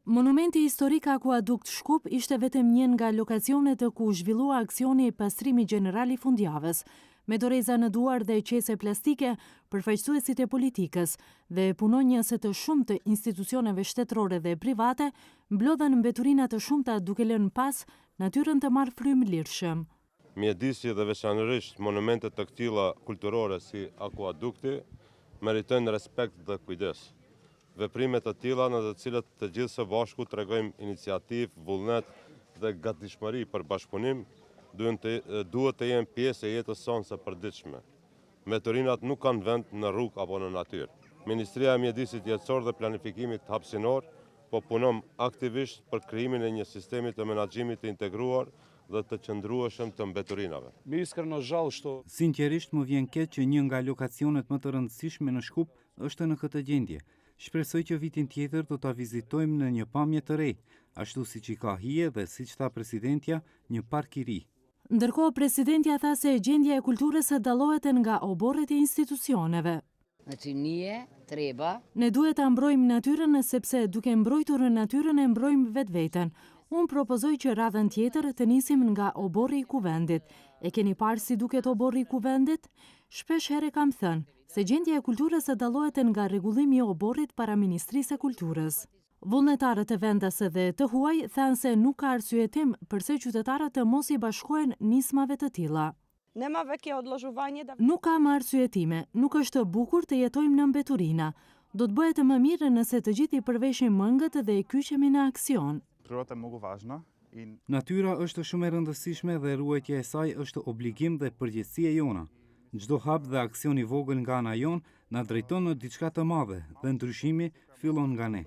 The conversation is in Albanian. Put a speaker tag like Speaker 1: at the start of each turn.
Speaker 1: Monumenti historik Akuadukt Shkup ishte vetëm një nga lokacionet ku zhvillua aksioni pastrimi gjeneral i fundjavës, me doreza në duar dhe qese plastike përfaqësuesit e politikës dhe punonjëse të shumë të institucioneve shtetërore dhe private mblodhen mbeturina të shumta duke lënë pas natyrën të marrë frymë lirshëm.
Speaker 2: Mjedisi dhe veçanërisht monumentet të këtilla kulturore si akuadukti meritojnë respekt dhe kujdes. Veprimet të tilla në të cilët të gjithë së bashku tregojmë iniciativë, vullnet dhe gatishmëri për bashkëpunim, duhet të jenë pjesë e jetës sonë së përditshme. Mbeturinat nuk kanë vend në rrugë apo në natyrë. Ministria e Mjedisit Jetësor dhe Planifikimit Hapësinor po punon aktivisht për krijimin e një sistemi të menaxhimit të integruar dhe të qëndrueshëm të mbeturinave.
Speaker 3: Sinqerisht më vjen keq që një nga lokacionet më të rëndësishme në Shkup është në këtë gjendje. Shpresoj që vitin tjetër do ta vizitojmë në një pamje të re, ashtu siç i ka hije dhe siç tha presidentja, një park i ri.
Speaker 1: Ndërkohë presidentja tha se gjendja e kulturës dallohet nga oborret e institucioneve. Ne duhet ta mbrojmë natyrën sepse duke mbrojtur natyrën e mbrojmë vetveten. Unë propozoj që radhën tjetër të nisim nga oborri i kuvendit. E keni parë si duket oborri i kuvendit? Shpesh herë kam thënë se gjendja e kulturës dallohet nga rregullimi i oborrit para Ministrisë së Kulturës. Vullnetarët e vendas dhe të huaj thanë se nuk ka arsyetim pse qytetarët të mos i bashkohen nismave të tilla. Nuk kam arsyetime, nuk është bukur të jetojmë në mbeturina. Do të bëhet më mirë nëse të gjithë i përveshim mëngët dhe kyqemi në aksion.
Speaker 3: Natyra është shumë e rëndësishme dhe ruajtja e saj është obligim dhe përgjegjësia jona. Çdo hap dhe aksion i vogël nga ana jon na drejton në diçka të madhe dhe ndryshimi fillon nga ne.